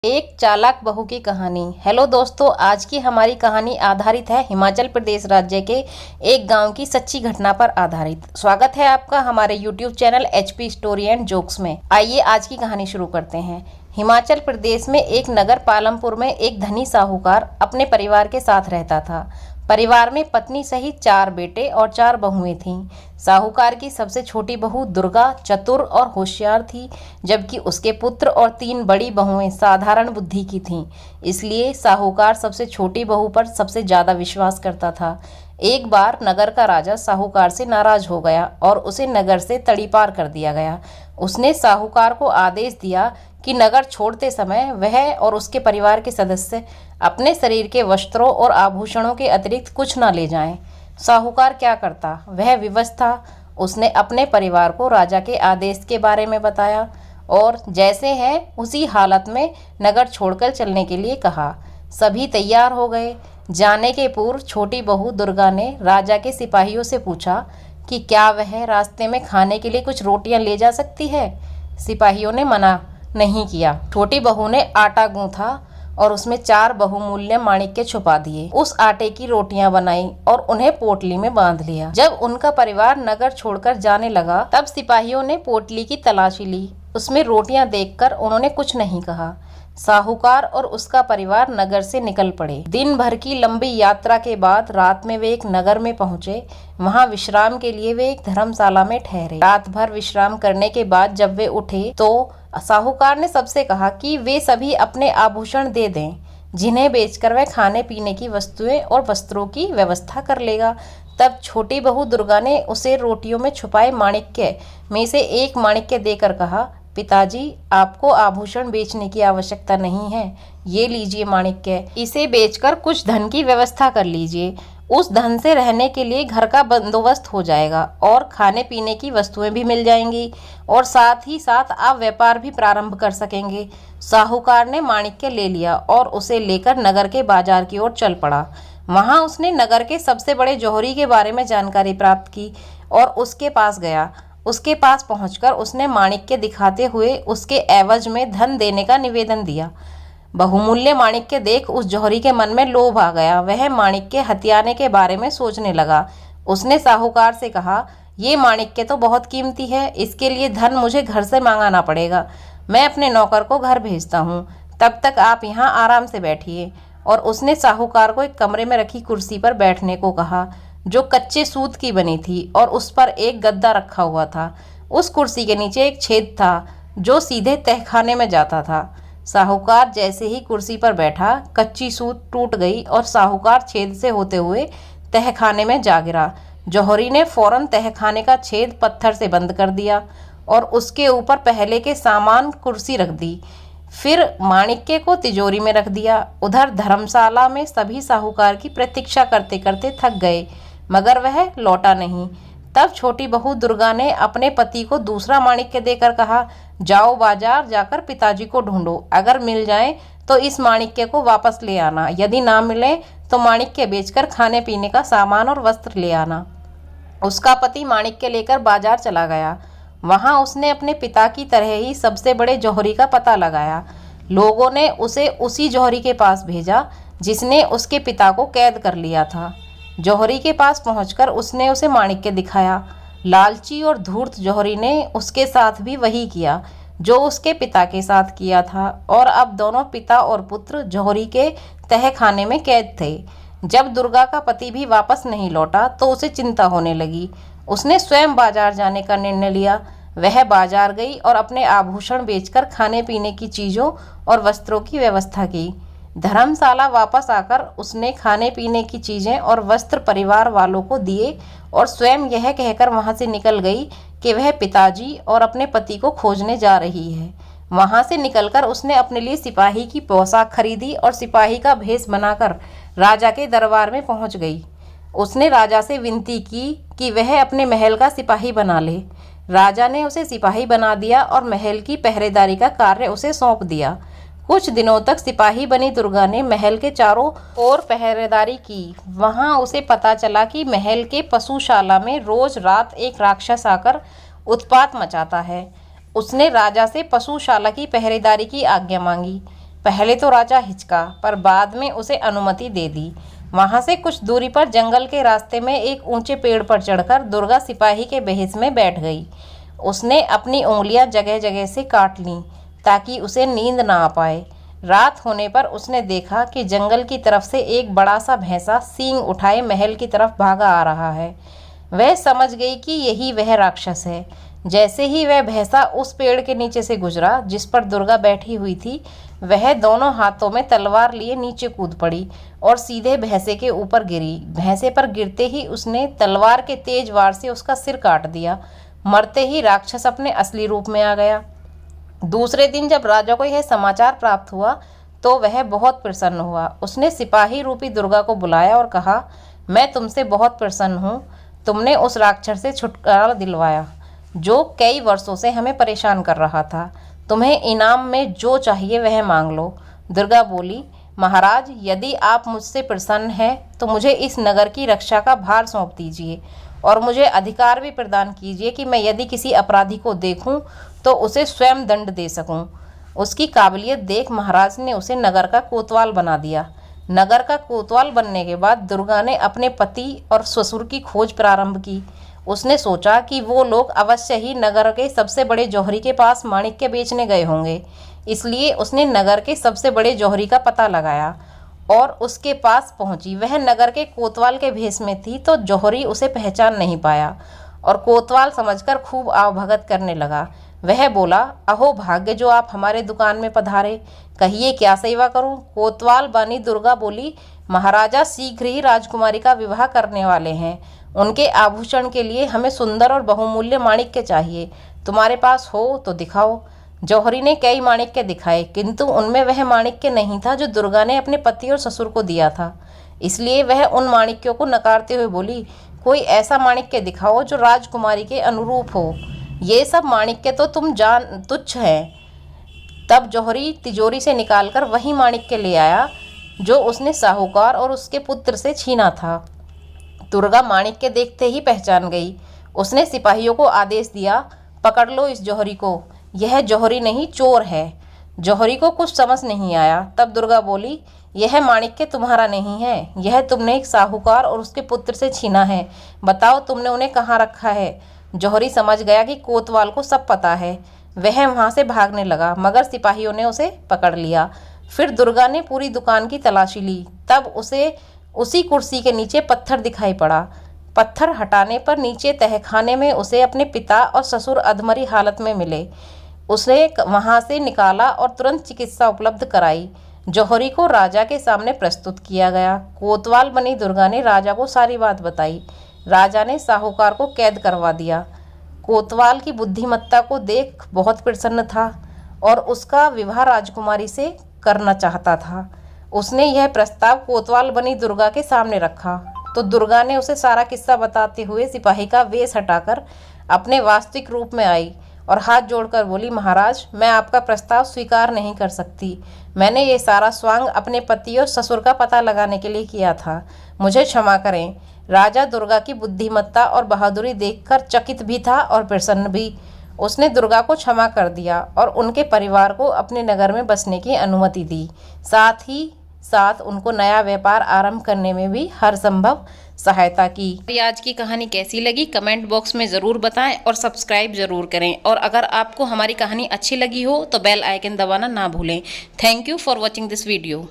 एक चालाक बहू की कहानी। हेलो दोस्तों, आज की हमारी कहानी आधारित है हिमाचल प्रदेश राज्य के एक गांव की सच्ची घटना पर आधारित। स्वागत है आपका हमारे YouTube channel HP story and jokes में। आइए आज की कहानी शुरू करते हैं। हिमाचल प्रदेश में एक नगर पालमपुर में एक धनी साहूकार अपने परिवार के साथ रहता था। परिवार में पत्नी सहित 4 बेटे और 4 बहुएं थीं। साहूकार की सबसे छोटी बहू दुर्गा चतुर और होशियार थी, जबकि उसके पुत्र और 3 बड़ी बहुएं साधारण बुद्धि की थीं। इसलिए साहूकार सबसे छोटी बहू पर सबसे ज्यादा विश्वास करता था। एक बार नगर का राजा साहूकार से नाराज हो गया और उसे नगर से तड़ीपार कर दिया गया। उसने साहूकार को आदेश दिया कि नगर छोड़ते समय वह और उसके परिवार के सदस्य अपने शरीर के वस्त्रों और आभूषणों के अतिरिक्त कुछ न ले जाएं। साहूकार क्या करता, वह विवश था। उसने अपने परिवार को राजा के आदेश के बारे में बताया और जैसे हैं उसी हालत में नगर छोड़कर चलने के लिए कहा। सभी तैयार हो गए। जाने के पूर्व छोटी बहू दुर्गा ने राजा के सिपाहियों से पूछा कि क्या वह रास्ते में खाने के लिए कुछ रोटियां ले जा सकती है। सिपाहियों ने मना नहीं किया। छोटी बहू ने आटा गूंथा और उसमें 4 बहुमूल्य माणिक्य छुपा दिए। उस आटे की रोटियां बनाई और उन्हें पोटली में बांध लिया। जब उनका परिवार नगर छोड़कर जाने लगा, तब सिपाहियों ने पोटली की तलाशी ली। उसमें रोटियां देखकर उन्होंने कुछ नहीं कहा। साहूकार और उसका परिवार नगर से निकल पड़े। दिन भर की लंबी यात्रा के बाद रात में वे एक नगर में पहुंचे। वहां विश्राम के लिए वे एक धर्मशाला में ठहरे। रात भर विश्राम करने के बाद जब वे उठे तो साहूकार ने सबसे कहा कि वे सभी अपने आभूषण दे दें, जिन्हें बेचकर वह खाने पीने की वस्तुएं और वस्त्रों की व्यवस्था कर लेगा। तब छोटी बहू दुर्गा ने उसे रोटियों में छुपाए माणिक्य में से एक माणिक्य देकर कहा, पिताजी, आपको आभूषण बेचने की आवश्यकता नहीं है। ये लीजिए माणिक्य, इसे बेचकर कुछ धन की व्यवस्था कर लीजिए। उस धन से रहने के लिए घर का बंदोबस्त हो जाएगा और खाने पीने की वस्तुएं भी मिल जाएंगी और साथ ही साथ आप व्यापार भी प्रारंभ कर सकेंगे। साहूकार ने माणिक्य ले लिया और उसे लेकर नगर के बाजार की ओर चल पड़ा। वहां उसने नगर के सबसे बड़े जौहरी के बारे में जानकारी प्राप्त की और उसके पास गया। उसके पास पहुंचकर उसने माणिक्य दिखाते हुए उसके एवज में धन देने का निवेदन दिया। बहुमूल्य माणिक्य देख उस जौहरी के मन में लोभ आ गया। वह माणिक्य हथियाने के बारे में सोचने लगा। उसने साहूकार से कहा, ये माणिक्य तो बहुत कीमती है, इसके लिए धन मुझे घर से मांगाना पड़ेगा। मैं अपने नौकर को घर भेजता हूँ, तब तक आप यहाँ आराम से बैठिए। और उसने साहूकार को एक कमरे में रखी कुर्सी पर बैठने को कहा, जो कच्चे सूत की बनी थी और उस पर एक गद्दा रखा हुआ था। उस कुर्सी के नीचे एक छेद था जो सीधे तहखाने में जाता था। साहूकार जैसे ही कुर्सी पर बैठा, कच्ची सूत टूट गई और साहूकार छेद से होते हुए तहखाने में जा गिरा। जौहरी ने फौरन तहखाने का छेद पत्थर से बंद कर दिया और उसके ऊपर पहले के सामान कुर्सी रख दी। फिर माणिक्य को तिजोरी में रख दिया। उधर धर्मशाला में सभी साहूकार की प्रतीक्षा करते करते थक गए, मगर वह लौटा नहीं। तब छोटी बहू दुर्गा ने अपने पति को दूसरा माणिक्य देकर कहा, जाओ बाजार जाकर पिताजी को ढूंढो। अगर मिल जाए तो इस माणिक्य को वापस ले आना, यदि ना मिले तो माणिक्य बेचकर खाने पीने का सामान और वस्त्र ले आना। उसका पति माणिक्य लेकर बाजार चला गया। वहां उसने अपने पिता की तरह ही सबसे बड़े जौहरी का पता लगाया। लोगों ने उसे उसी जौहरी के पास भेजा जिसने उसके पिता को कैद कर लिया था। जौहरी के पास पहुंचकर उसने उसे माणिक्य दिखाया। लालची और धूर्त जौहरी ने उसके साथ भी वही किया जो उसके पिता के साथ किया था और अब दोनों पिता और पुत्र जौहरी के तहखाने में कैद थे। जब दुर्गा का पति भी वापस नहीं लौटा तो उसे चिंता होने लगी। उसने स्वयं बाजार जाने का निर्णय लिया। वह बाजार गई और अपने आभूषण बेचकर खाने पीने की चीज़ों और वस्त्रों की व्यवस्था की। धर्मशाला वापस आकर उसने खाने पीने की चीज़ें और वस्त्र परिवार वालों को दिए और स्वयं यह कहकर वहां से निकल गई कि वह पिताजी और अपने पति को खोजने जा रही है। वहां से निकलकर उसने अपने लिए सिपाही की पोशाक खरीदी और सिपाही का भेष बनाकर राजा के दरबार में पहुंच गई। उसने राजा से विनती की कि वह अपने महल का सिपाही बना ले। राजा ने उसे सिपाही बना दिया और महल की पहरेदारी का कार्य उसे सौंप दिया। कुछ दिनों तक सिपाही बनी दुर्गा ने महल के चारों ओर पहरेदारी की। वहां उसे पता चला कि महल के पशुशाला में रोज रात एक राक्षस आकर उत्पात मचाता है। उसने राजा से पशुशाला की पहरेदारी की आज्ञा मांगी। पहले तो राजा हिचका, पर बाद में उसे अनुमति दे दी। वहां से कुछ दूरी पर जंगल के रास्ते में एक ऊंचे पेड़ पर चढ़कर दुर्गा सिपाही के बेहिस में बैठ गई। उसने अपनी उंगलियां जगह जगह से काट लीं ताकि उसे नींद ना आ पाए। रात होने पर उसने देखा कि जंगल की तरफ से एक बड़ा सा भैंसा सींग उठाए महल की तरफ भागा आ रहा है। वह समझ गई कि यही वह राक्षस है। जैसे ही वह भैंसा उस पेड़ के नीचे से गुजरा जिस पर दुर्गा बैठी हुई थी, वह दोनों हाथों में तलवार लिए नीचे कूद पड़ी और सीधे भैंसे के ऊपर गिरी। भैंसे पर गिरते ही उसने तलवार के तेज वार से उसका सिर काट दिया। मरते ही राक्षस अपने असली रूप में आ गया। दूसरे दिन जब राजा को यह समाचार प्राप्त हुआ तो वह बहुत प्रसन्न हुआ। उसने सिपाही रूपी दुर्गा को बुलाया और कहा, मैं तुमसे बहुत प्रसन्न हूँ। तुमने उस राक्षस से छुटकारा दिलवाया जो कई वर्षों से हमें परेशान कर रहा था। तुम्हें इनाम में जो चाहिए वह मांग लो। दुर्गा बोली, महाराज, यदि आप मुझसे प्रसन्न हैं तो मुझे इस नगर की रक्षा का भार सौंप दीजिए और मुझे अधिकार भी प्रदान कीजिए कि मैं यदि किसी अपराधी को देखूं तो उसे स्वयं दंड दे सकूं। उसकी काबिलियत देख महाराज ने उसे नगर का कोतवाल बना दिया। नगर का कोतवाल बनने के बाद दुर्गा ने अपने पति और ससुर की खोज प्रारंभ की। उसने सोचा कि वो लोग अवश्य ही नगर के सबसे बड़े जौहरी के पास माणिक्य बेचने गए होंगे। इसलिए उसने नगर के सबसे बड़े जौहरी का पता लगाया और उसके पास पहुंची। वह नगर के कोतवाल के भेष में थी तो जौहरी उसे पहचान नहीं पाया और कोतवाल समझकर खूब आवभगत करने लगा। वह बोला, अहो भाग्य जो आप हमारे दुकान में पधारे, कहिए क्या सेवा करूं। कोतवाल बानी दुर्गा बोली, महाराजा शीघ्र ही राजकुमारी का विवाह करने वाले हैं। उनके आभूषण के लिए हमें सुंदर और बहुमूल्य माणिक्य चाहिए। तुम्हारे पास हो तो दिखाओ। जौहरी ने कई माणिक्य दिखाए किंतु उनमें वह माणिक्य नहीं था जो दुर्गा ने अपने पति और ससुर को दिया था। इसलिए वह उन माणिक्यों को नकारते हुए बोली, कोई ऐसा माणिक्य दिखाओ जो राजकुमारी के अनुरूप हो। ये सब माणिक्य तो तुम जान तुच्छ हैं। तब जौहरी तिजोरी से निकालकर वही माणिक्य ले आया जो उसने साहूकार और उसके पुत्र से छीना था। दुर्गा माणिक्य देखते ही पहचान गई। उसने सिपाहियों को आदेश दिया, पकड़ लो इस जौहरी को। यह जौहरी नहीं, चोर है। जौहरी को कुछ समझ नहीं आया। तब दुर्गा बोली, यह माणिक्य तुम्हारा नहीं है, यह तुमने एक साहूकार और उसके पुत्र से छीना है। बताओ तुमने उन्हें कहाँ रखा है। जौहरी समझ गया कि कोतवाल को सब पता है। वह वहाँ से भागने लगा मगर सिपाहियों ने उसे पकड़ लिया। फिर दुर्गा ने पूरी दुकान की तलाशी ली। तब उसे उसी कुर्सी के नीचे पत्थर दिखाई पड़ा। पत्थर हटाने पर नीचे तहखाने में उसे अपने पिता और ससुर अधमरी हालत में मिले। उसे वहाँ से निकाला और तुरंत चिकित्सा उपलब्ध कराई। जौहरी को राजा के सामने प्रस्तुत किया गया। कोतवाल बनी दुर्गा ने राजा को सारी बात बताई। राजा ने साहूकार को कैद करवा दिया। कोतवाल की बुद्धिमत्ता को देख बहुत प्रसन्न था और उसका विवाह राजकुमारी से करना चाहता था। उसने यह प्रस्ताव कोतवाल बनी दुर्गा के सामने रखा तो दुर्गा ने उसे सारा किस्सा बताते हुए सिपाही का वेश हटाकर अपने वास्तविक रूप में आई और हाथ जोड़कर बोली, महाराज, मैं आपका प्रस्ताव स्वीकार नहीं कर सकती। मैंने ये सारा स्वांग अपने पति और ससुर का पता लगाने के लिए किया था। मुझे क्षमा करें। राजा दुर्गा की बुद्धिमत्ता और बहादुरी देखकर चकित भी था और प्रसन्न भी। उसने दुर्गा को क्षमा कर दिया और उनके परिवार को अपने नगर में बसने की अनुमति दी। साथ ही साथ उनको नया व्यापार आरंभ करने में भी हर संभव सहायता की। आज की कहानी कैसी लगी कमेंट बॉक्स में ज़रूर बताएं और सब्सक्राइब ज़रूर करें। और अगर आपको हमारी कहानी अच्छी लगी हो तो बेल आइकन दबाना ना भूलें। Thank you for watching this video.